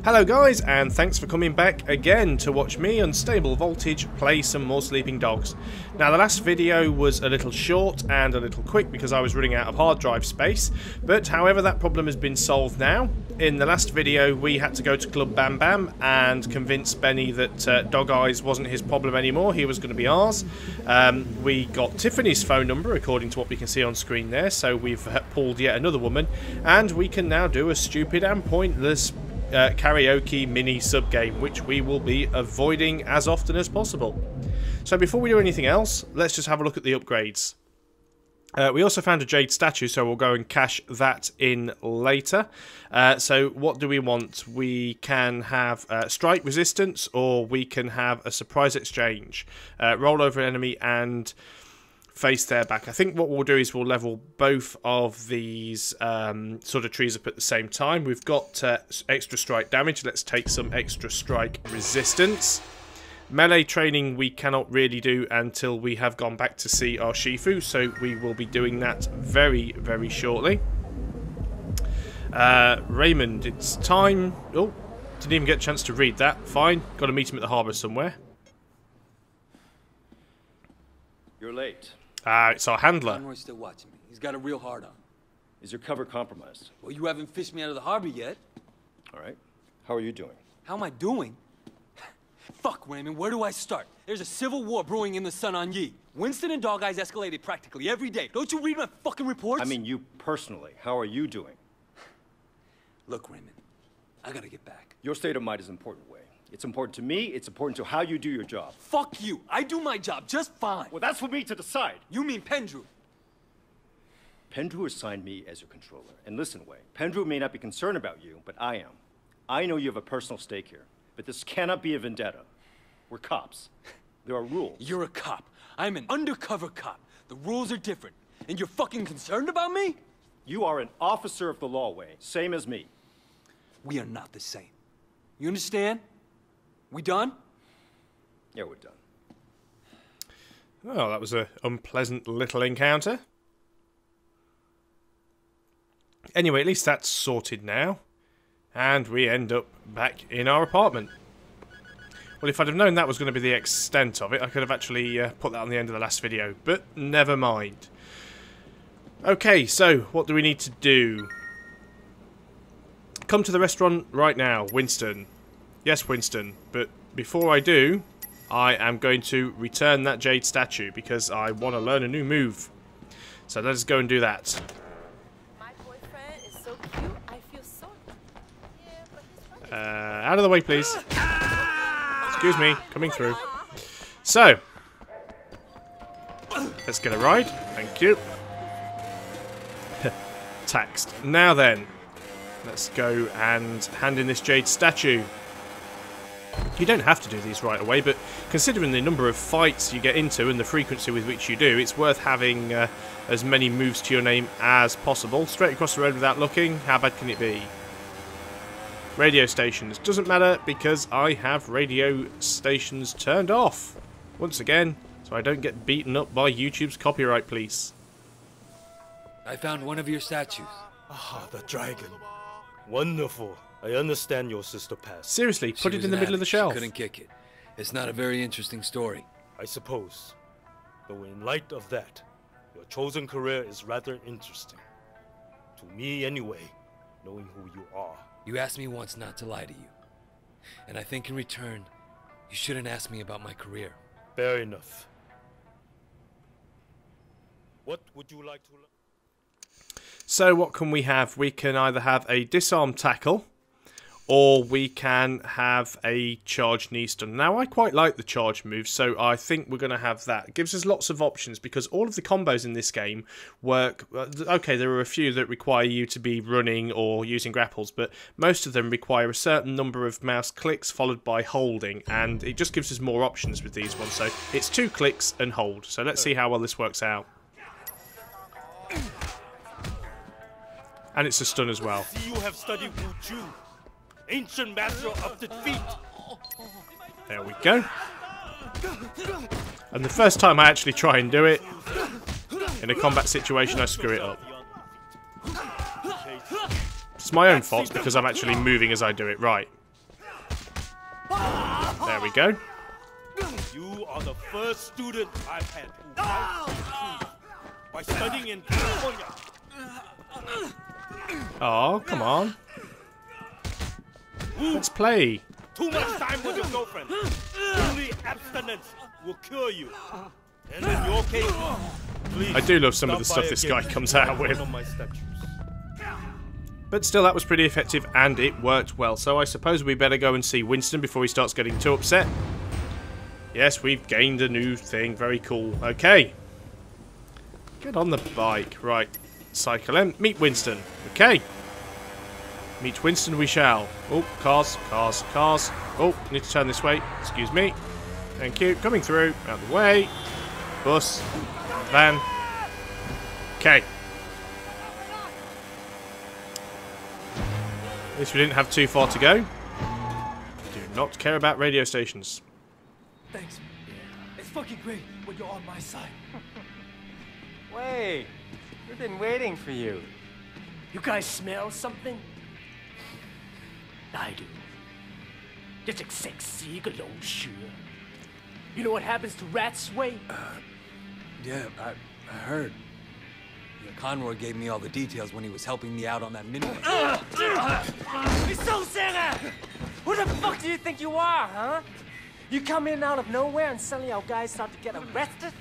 Hello guys, and thanks for coming back again to watch me, UnstableVoltage, play some more Sleeping Dogs. Now the last video was a little short and a little quick because I was running out of hard drive space, but however that problem has been solved now. In the last video we had to go to Club Bam Bam and convince Benny that Dog Eyes wasn't his problem anymore, he was going to be ours. We got Tiffany's phone number according to what we can see on screen there, so we've pulled yet another woman, and we can now do a stupid and pointless karaoke mini sub-game, which we will be avoiding as often as possible. So before we do anything else, let's just have a look at the upgrades. We also found a jade statue, so we'll go and cash that in later. So what do we want? We can have strike resistance, or we can have a surprise exchange. Roll over an enemy and face their back. I think what we'll do is we'll level both of these sort of trees up at the same time. We've got extra strike damage. Let's take some extra strike resistance. Melee training we cannot really do until we have gone back to see our Shifu, so we will be doing that very, very shortly. Raymond, it's time. Oh, didn't even get a chance to read that. Fine, got to meet him at the harbour somewhere. You're late. It's our handler. Conroy's still watching me. He's got a real hard on. Is your cover compromised? Well, you haven't fished me out of the harbor yet. All right. How are you doing? How am I doing? Fuck, Raymond, where do I start? There's a civil war brewing in the Sun on Yi. Winston and Dog Eyes escalated practically every day. Don't you read my fucking reports? I mean, you personally. How are you doing? Look, Raymond, I gotta get back. Your state of mind is important, Wei. It's important to me. It's important to how you do your job. Fuck you. I do my job just fine. Well, that's for me to decide. You mean Pendrew? Pendrew assigned me as your controller. And listen, Wei, Pendrew may not be concerned about you, but I am. I know you have a personal stake here, but this cannot be a vendetta. We're cops. There are rules. You're a cop. I'm an undercover cop. The rules are different. And you're fucking concerned about me? You are an officer of the law, Wei, same as me. We are not the same. You understand? We done? Yeah, we're done. Oh, that was an unpleasant little encounter. Anyway, at least that's sorted now. And we end up back in our apartment. Well, if I'd have known that was going to be the extent of it, I could have actually put that on the end of the last video. But never mind. Okay, so what do we need to do? Come to the restaurant right now, Winston. Yes, Winston. But before I do, I am going to return that jade statue because I want to learn a new move. So let us go and do that. My boyfriend is so cute, I feel so... Yeah, but he's Out of the way, please. Excuse me, coming through. So, let's get a ride. Thank you. Taxed. Now then, let's go and hand in this jade statue. You don't have to do these right away, but considering the number of fights you get into and the frequency with which you do, it's worth having as many moves to your name as possible. Straight across the road without looking, how bad can it be? Radio stations. Doesn't matter because I have radio stations turned off. Once again, so I don't get beaten up by YouTube's copyright police. I found one of your statues. Ah, the dragon. Wonderful. I understand your sister passed. Seriously, put it in the middle of the shelf. She couldn't kick it. It's not a very interesting story. I suppose. Though in light of that, your chosen career is rather interesting. To me anyway, knowing who you are. You asked me once not to lie to you. And I think in return, you shouldn't ask me about my career. Fair enough. What would you like to learn? So what can we have? We can either have a disarm tackle, or we can have a charge knee stun. Now, I quite like the charge move, so I think we're going to have that. It gives us lots of options, because all of the combos in this game work... Okay, there are a few that require you to be running or using grapples, but most of them require a certain number of mouse clicks followed by holding, and it just gives us more options with these ones. So it's 2 clicks and hold. So let's see how well this works out. And it's a stun as well. I see you have studied Wu-Ju, ancient master of defeat. There we go. And the first time I actually try and do it, in a combat situation, I screw it up. It's my own fault because I'm actually moving as I do it. Right. There we go. You are the first student I've had who fights by studying in California. Oh, come on. Let's play. Too much time with your girlfriend. Only abstinence will cure you. And in your case, please I do love some of the stop by stuff this again guy comes out one with. of my statues. But still, that was pretty effective and it worked well. So I suppose we better go and see Winston before he starts getting too upset. Yes, we've gained a new thing. Very cool. Okay. Get on the bike. Right. Cycle in. Meet Winston. Okay. Meet Winston we shall. Oh, cars, cars, cars. Oh, need to turn this way. Excuse me. Thank you. Coming through. Out of the way. Bus. Van. Okay. At least we didn't have too far to go. Do not care about radio stations. Thanks. It's fucking great when you're on my side. Wait, we've been waiting for you. You guys smell something? I do. 一直食屎嘅老鼠。You know what happens to rats, Wei? Yeah, I heard. Yeah, Conroy gave me all the details when he was helping me out on that midway. 你收聲啊 Who the fuck do you think you are, huh? You come in out of nowhere and suddenly our guys start to get arrested?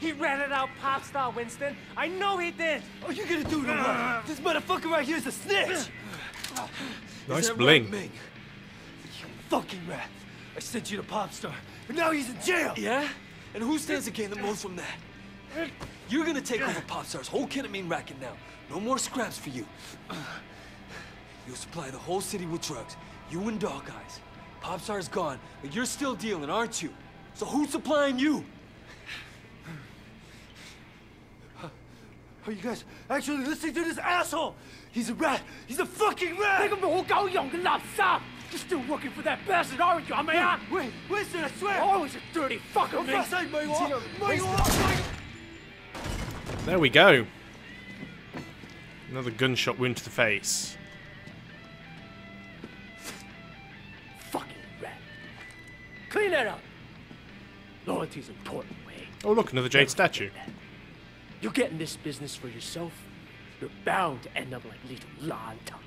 He ratted out pop star Winston. I know he did. Are you gonna do to what? This motherfucker right here is a snitch! Nice Is that bling. right, Ming? You fucking rat. I sent you to Popstar, and now he's in jail! Yeah? And who stands to gain the most from that? You're gonna take over Popstar's whole ketamine racket now. No more scraps for you. You'll supply the whole city with drugs. You and Dog Eyes. Popstar's gone, but you're still dealing, aren't you? So who's supplying you? Are you guys actually listening to this asshole? He's a rat! He's a fucking rat! 你個冇狗用嘅垃圾 You're still working for that bastard, aren't you, 係咪啊 Wait, Winston, I swear! Always a dirty fucker, For fuck's sake, 唔係我，唔係我。 There we go. Another gunshot wound to the face. Fucking rat. Clean that up. Loyalty's important, Wei. Oh, look, another jade statue. You get in this business for yourself, you're bound to end up like little Lanta.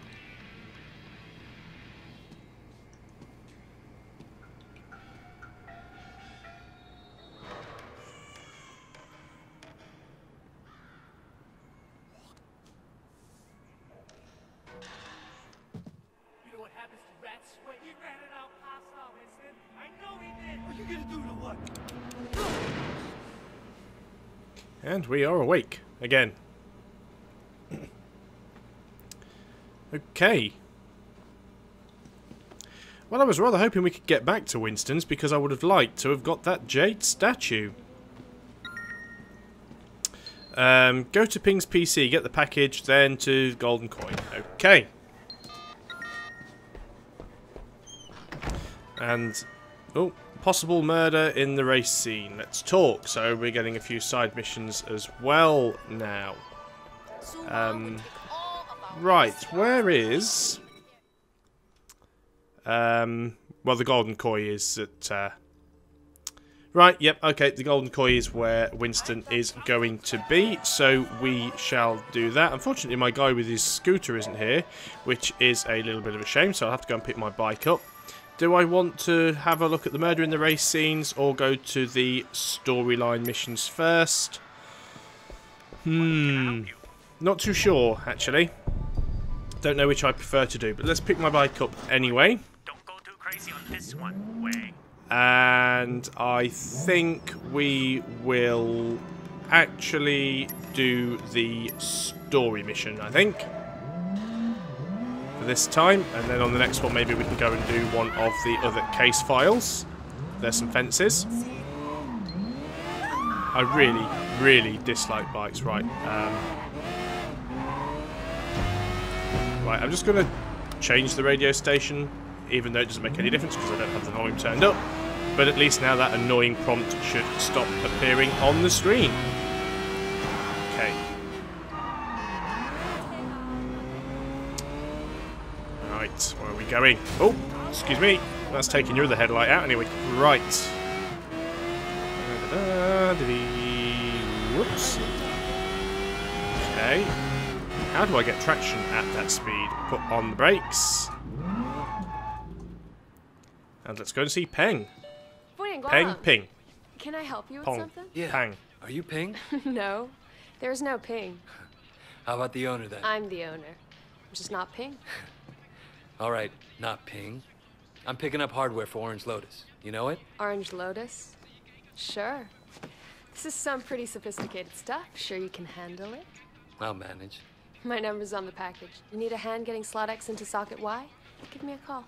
You know what happens to rats when you ran it out pasta, Winston? I know he did. What are you gonna do to what? And we are awake again. Okay. Well, I was rather hoping we could get back to Winston's because I would have liked to have got that jade statue. Go to Ping's PC, get the package, then to Golden Coin. Okay. And, oh, possible murder in the race scene. Let's talk. So we're getting a few side missions as well now. Right, where is... well, the Golden Koi is at... Right, yep, okay, the Golden Koi is where Winston is going to be, so we shall do that. Unfortunately, my guy with his scooter isn't here, which is a little bit of a shame, so I'll have to go and pick my bike up. Do I want to have a look at the murder in the race scenes, or go to the storyline missions first? Not too sure, actually. Don't know which I prefer to do, but let's pick my bike up anyway. Don't go too crazy on this one, Wei. And I think we will actually do the story mission, I think, for this time. And then on the next one, maybe we can go and do one of the other case files. There's some fences. I really, really dislike bikes. Right. Right, I'm just going to change the radio station, even though it doesn't make any difference because I don't have the volume turned up. But at least now that annoying prompt should stop appearing on the screen. Okay. Right, where are we going? Oh, excuse me. that's taking your other headlight out anyway. Right. Whoops. Okay. How do I get traction at that speed? Put on the brakes. And let's go and see Peng. Peng, ping. Can I help you with Pong. something? Yeah. Pang. Are you Ping? No. There's no Ping. How about the owner then? I'm the owner. I'm just not Ping. All right, not Ping. I'm picking up hardware for Orange Lotus. You know it? Orange Lotus? Sure. This is some pretty sophisticated stuff. Sure you can handle it? I'll manage. My number's on the package. You need a hand getting slot X into socket Y? Give me a call.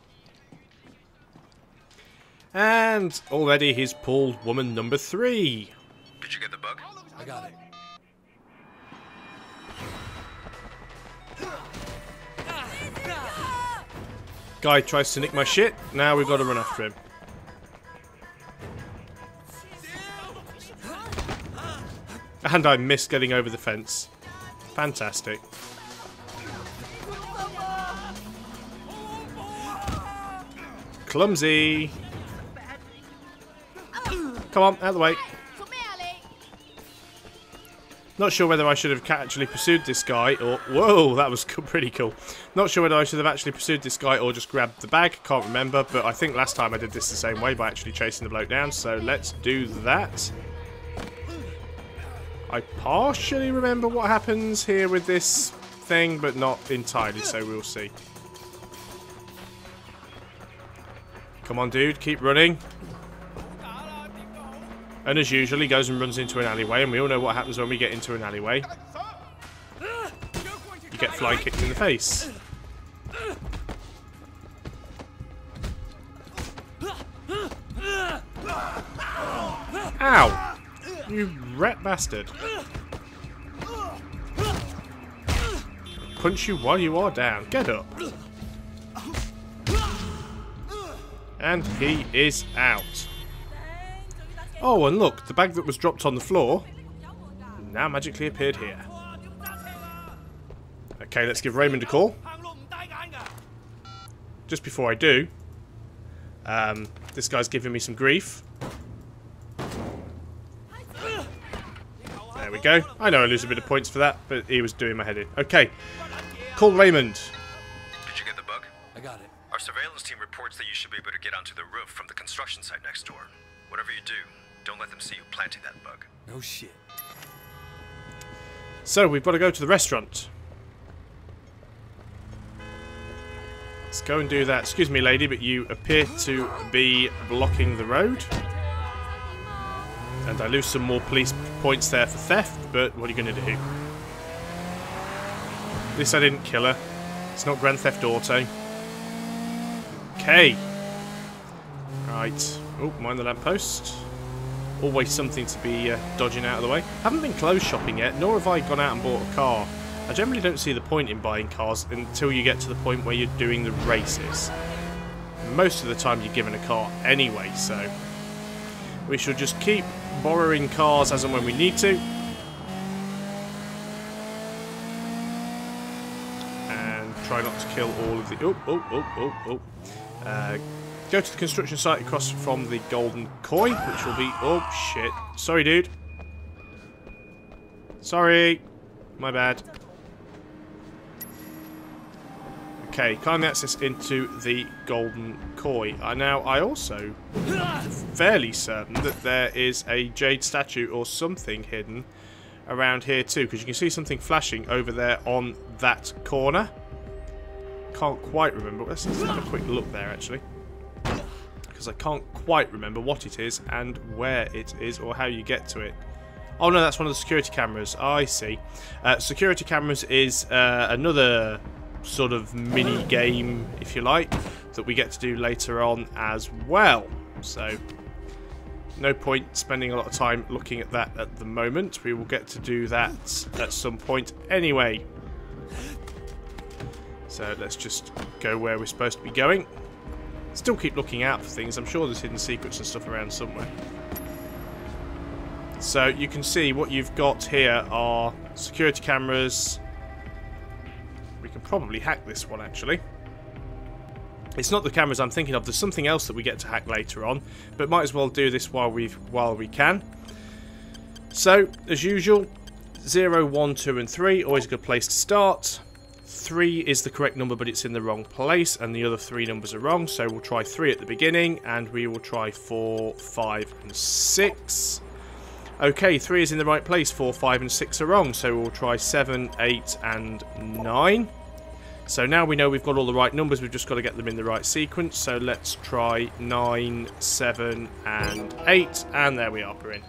And already he's pulled woman number 3. Did you get the bug? I got it. Guy tries to nick my shit. Now we've got to run after him. And I missed getting over the fence. Fantastic. Clumsy. Come on, out of the way. Not sure whether I should have actually pursued this guy or... Whoa, that was pretty cool. Not sure whether I should have actually pursued this guy or just grabbed the bag. Can't remember, but I think last time I did this the same way by actually chasing the bloke down. So let's do that. I partially remember what happens here with this thing, but not entirely, so we'll see. Come on, dude, keep running. And as usual, he goes and runs into an alleyway, and we all know what happens when we get into an alleyway. You get fly kicked in the face. Ow! You rat bastard. Punch you while you are down. Get up. And he is out. Oh, and look, the bag that was dropped on the floor now magically appeared here. Okay, let's give Raymond a call. Just before I do, this guy's giving me some grief. There we go. I know I lose a bit of points for that, but he was doing my head in. Okay, call Raymond. Did you get the bug? I got it. Our surveillance team reports that you should be able to get onto the roof from the construction site next door. Whatever you do, don't let them see you planting that bug. No shit. So, we've got to go to the restaurant. Let's go and do that. Excuse me, lady, but you appear to be blocking the road. And I lose some more police points there for theft, but what are you going to do? At least I didn't kill her. It's not Grand Theft Auto. Okay. Right. Oh, mind the lamppost. Always something to be dodging out of the way. Haven't been clothes shopping yet, nor have I gone out and bought a car. I generally don't see the point in buying cars until you get to the point where you're doing the races. Most of the time you're given a car anyway, so we should just keep borrowing cars as and when we need to. And try not to kill all of the... Go to the construction site across from the Golden Koi, which will be... Oh, shit. Sorry, dude. Sorry. My bad. Okay, kindly access into the Golden Koi. Now, I also fairly certain that there is a jade statue or something hidden around here too, because you can see something flashing over there on that corner. Can't quite remember. Let's have a quick look there, actually. Because I can't quite remember what it is and where it is or how you get to it. Oh no, that's one of the security cameras. I see. Security cameras is another sort of mini game, if you like, that we get to do later on as well. So no point spending a lot of time looking at that at the moment. We will get to do that at some point anyway. So let's just go where we're supposed to be going. Still keep looking out for things. I'm sure there's hidden secrets and stuff around somewhere. So you can see what you've got here are security cameras. We can probably hack this one, actually. It's not the cameras I'm thinking of. There's something else that we get to hack later on, but might as well do this while we can. So, as usual, 0, 1, 2 and 3, always a good place to start. 3 is the correct number, but it's in the wrong place, and the other 3 numbers are wrong, so we'll try 3 at the beginning, and we will try 4, 5 and 6. Okay, 3 is in the right place, 4, 5 and 6 are wrong, so we'll try 7, 8 and 9. So now we know we've got all the right numbers, we've just got to get them in the right sequence. So let's try 9, 7 and 8, and there we are, we're in.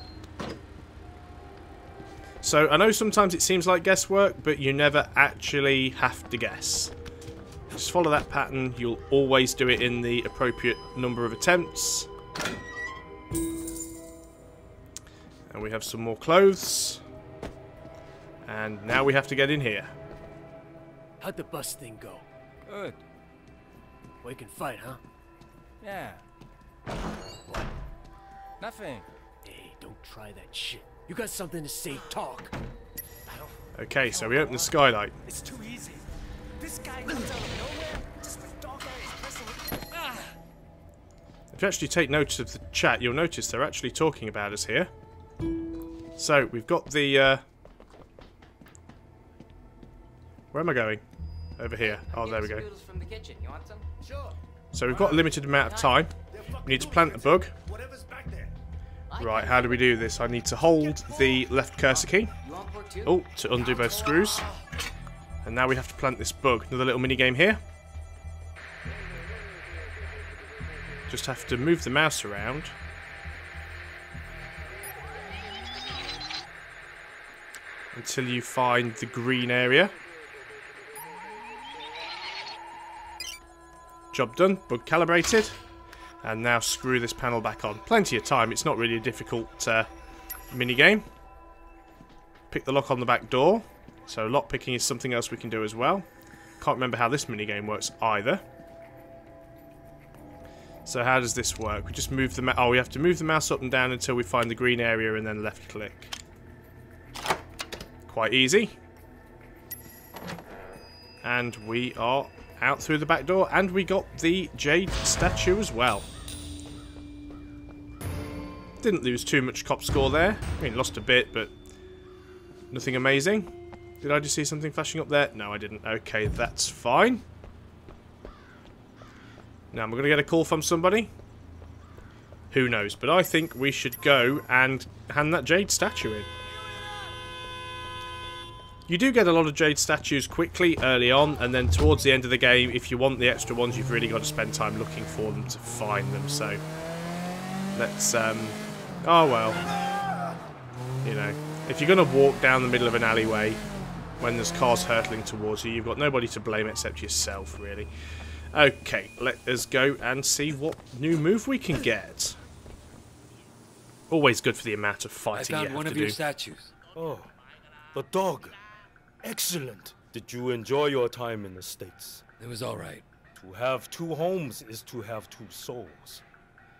So I know sometimes it seems like guesswork, but you never actually have to guess. Just follow that pattern, you'll always do it in the appropriate number of attempts. And we have some more clothes. And now we have to get in here. How'd the bus thing go? Good. We can fight, huh? Yeah. What? Nothing. Hey, don't try that shit. You got something to say, talk. Okay, so we open the skylight. It's too easy. This guy comes out of nowhere, just with dog eyes pressing. If you actually take notice of the chat, you'll notice they're actually talking about us here. So, we've got the... Where am I going? Over here. Oh, there we go. From the kitchen. You want some? Sure. So we've got a limited amount of time. We need to plant a bug. Right, how do we do this? I need to hold the left cursor key. Oh, to undo both screws. And now we have to plant this bug. Another little mini game here. Just have to move the mouse around. Until you find the green area. Job done, bug calibrated. And now screw this panel back on. Plenty of time, it's not really a difficult mini game. Pick the lock on the back door. So lock picking is something else we can do as well. Can't remember how this mini game works either. So how does this work? We just move the mouse. Oh, we have to move the mouse up and down until we find the green area and then left click. Quite easy. And we are out through the back door, and we got the jade statue as well. Didn't lose too much cop score there. I mean, lost a bit, but nothing amazing. Did I just see something flashing up there? No, I didn't. Okay, that's fine. Now, I'm going to get a call from somebody. Who knows? But I think we should go and hand that jade statue in. You do get a lot of jade statues quickly early on, and then towards the end of the game, if you want the extra ones, you've really got to spend time looking for them to find them. So, let's, oh well. You know, if you're going to walk down the middle of an alleyway when there's cars hurtling towards you, you've got nobody to blame except yourself, really. Okay, let us go and see what new move we can get. Always good for the amount of fighting you have to do. I found one of your statues. Oh, the dog. Excellent. Did you enjoy your time in the States? It was all right. To have two homes is to have two souls.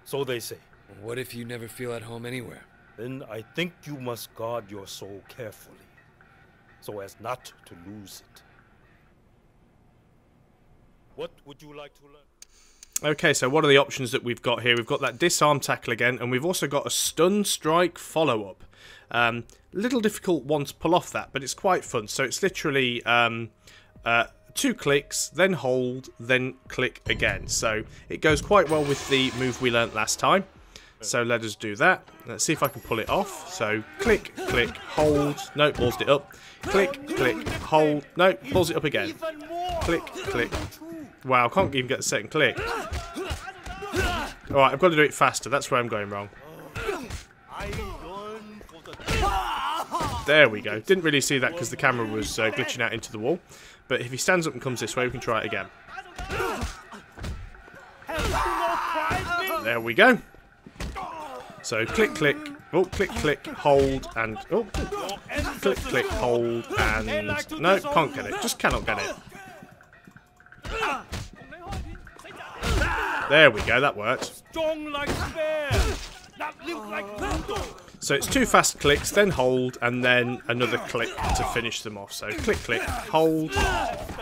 So they say. What if you never feel at home anywhere? Then I think you must guard your soul carefully, so as not to lose it. What would you like to learn? Okay, so what are the options that we've got here? We've got that disarm tackle again, and we've also got a stun strike follow-up. Little difficult one to pull off that, but it's quite fun. So it's literally 2 clicks, then hold, then click again. So it goes quite well with the move we learnt last time. So let us do that. Let's see if I can pull it off. So click, click, hold. No, paused it up. Click, click, hold. No, pulls it up again. Click, click. Wow, I can't even get the second click. Alright, I've got to do it faster. That's where I'm going wrong. There we go. Didn't really see that because the camera was glitching out into the wall. But if he stands up and comes this way, we can try it again. There we go. So click, click. Oh, click, click, hold, and... Oh, click, click, hold, and... No, can't get it. Just cannot get it. There we go, that worked. So it's 2 fast clicks, then hold, and then another click to finish them off. So click, click, hold,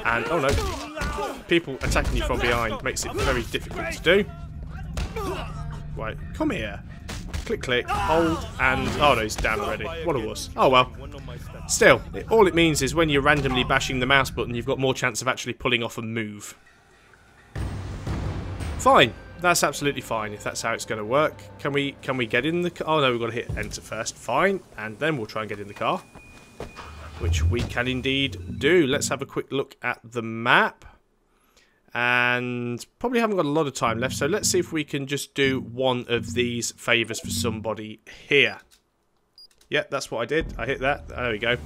and oh no, people attacking you from behind makes it very difficult to do. Right, come here. Click, click, hold, and oh no, he's down already. What a wuss. Oh well. Still, all it means is when you're randomly bashing the mouse button, you've got more chance of actually pulling off a move. Fine. That's absolutely fine if that's how it's going to work. Can we get in the car? Oh no, we've got to hit enter first. Fine, and then we'll try and get in the car, which we can indeed do. Let's have a quick look at the map, and probably haven't got a lot of time left, so let's see if we can just do one of these favours for somebody here. Yep, that's what I did. I hit that. There we go.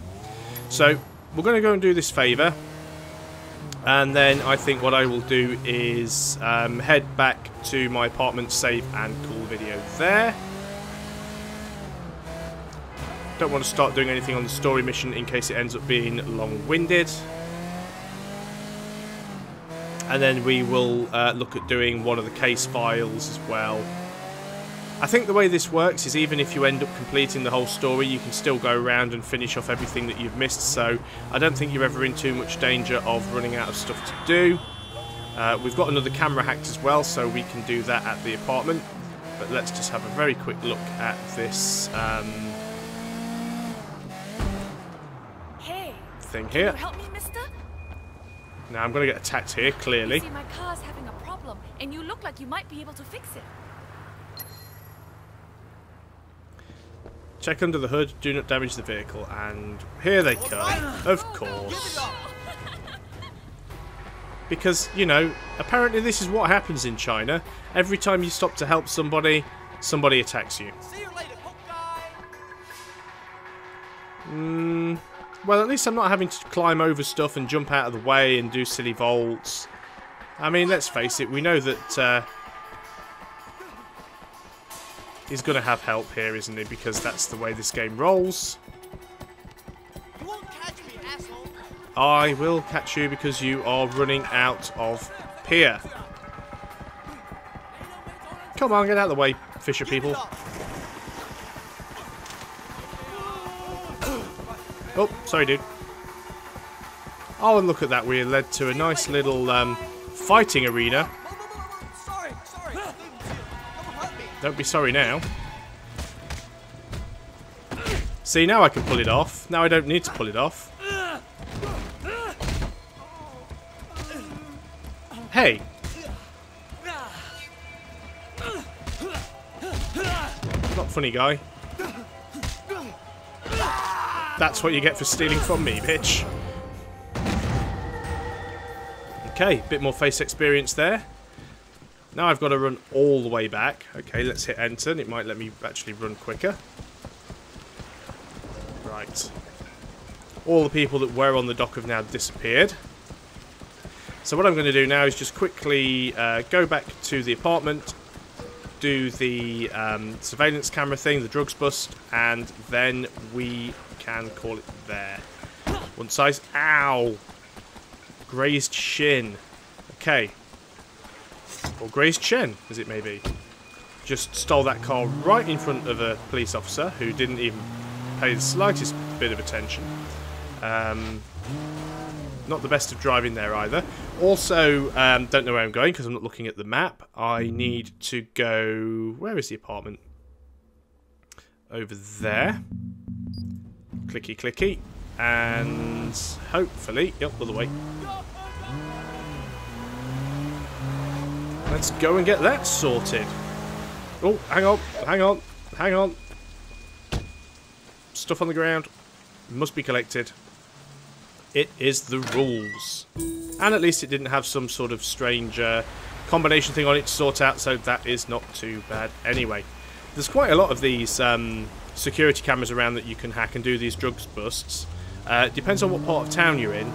So we're going to go and do this favour. And then I think what I will do is head back to my apartment, save and call video there. Don't want to start doing anything on the story mission in case it ends up being long-winded. And then we will look at doing one of the case files as well. I think the way this works is even if you end up completing the whole story, you can still go around and finish off everything that you've missed, so I don't think you're ever in too much danger of running out of stuff to do. We've got another camera hacked as well, so we can do that at the apartment, but let's just have a very quick look at this thing here. Can you help me, mister? Now I'm going to get attacked here, clearly. You see, my car's having a problem, and you look like you might be able to fix it. Check under the hood, do not damage the vehicle, and here they come, of course. Because, you know, apparently this is what happens in China. Every time you stop to help somebody, somebody attacks you. See you later, hook guy. Well, at least I'm not having to climb over stuff and jump out of the way and do silly vaults. I mean, let's face it, we know that he's going to have help here, isn't he? Because that's the way this game rolls. You won't catch me, asshole. I will catch you because you are running out of pier. Come on, get out of the way, fisher people. Oh, sorry, dude. Oh, and look at that. We led to a nice little fighting arena. Sorry. Don't be sorry now. See, now I can pull it off. Now I don't need to pull it off. Hey. Not funny, guy. That's what you get for stealing from me, bitch. Okay, bit more face experience there. Now I've got to run all the way back. Okay, let's hit enter, and it might let me actually run quicker. Right. All the people that were on the dock have now disappeared. So what I'm going to do now is just quickly go back to the apartment, do the surveillance camera thing, the drugs bust, and then we can call it there. One size. Ow! Grazed shin. Okay. Or grazed shin, as it may be. Just stole that car right in front of a police officer who didn't even pay the slightest bit of attention. Not the best of driving there either. Also, don't know where I'm going because I'm not looking at the map. I need to go... Where is the apartment? Over there. Clicky, clicky. And hopefully... Yep, other way. Let's go and get that sorted. Oh, hang on. Stuff on the ground. Must be collected. It is the rules. And at least it didn't have some sort of strange combination thing on it to sort out, so that is not too bad anyway. There's quite a lot of these security cameras around that you can hack and do these drugs busts. Depends on what part of town you're in.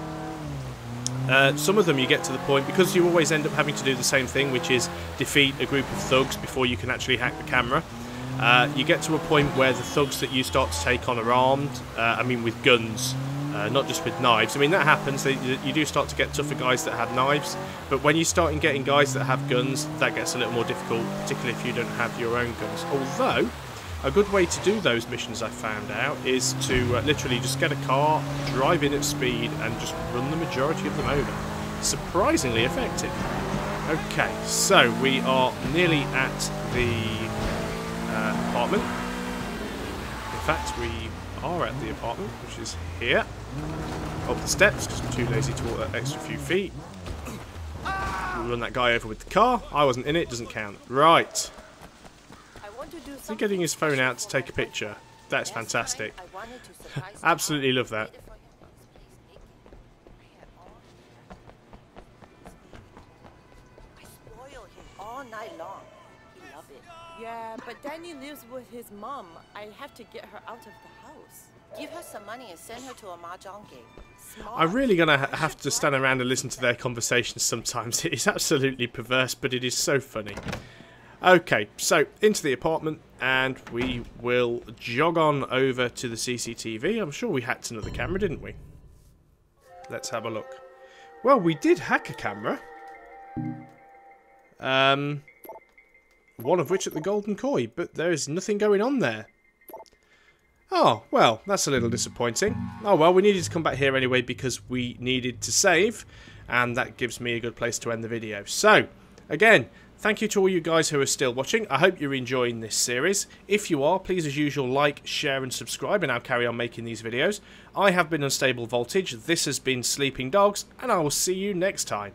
Some of them you get to the point, because you always end up having to do the same thing, which is defeat a group of thugs before you can actually hack the camera. You get to a point where the thugs that you start to take on are armed, I mean with guns, not just with knives. I mean that happens, you do start to get tougher guys that have knives, but when you start getting guys that have guns, that gets a little more difficult, particularly if you don't have your own guns. Although, a good way to do those missions, I found out, is to literally just get a car, drive in at speed, and just run the majority of them over. Surprisingly effective. Okay, so we are nearly at the apartment. In fact, we are at the apartment, which is here. Up the steps, because I'm too lazy to walk that extra few feet. We'll run that guy over with the car. I wasn't in it, doesn't count. Right. Is he getting his phone out to take a picture? That's fantastic. Absolutely love that. I spoil him all night long. He loves it. Yeah, but Danny lives with his mom. I have to get her out of the house. Give her some money and send her to a mahjong game. Smart. I'm really going to have to stand around and listen to their conversations sometimes. It is absolutely perverse, but it is so funny. Okay, so into the apartment, and we will jog on over to the CCTV. I'm sure we hacked another camera, didn't we? Let's have a look. Well, we did hack a camera. One of which at the Golden Koi, but there is nothing going on there. Oh, well, that's a little disappointing. Oh, well, we needed to come back here anyway because we needed to save, and that gives me a good place to end the video. So, again, thank you to all you guys who are still watching. I hope you're enjoying this series. If you are, please as usual like, share and subscribe, and I'll carry on making these videos. I have been Unstable Voltage, this has been Sleeping Dogs, and I will see you next time.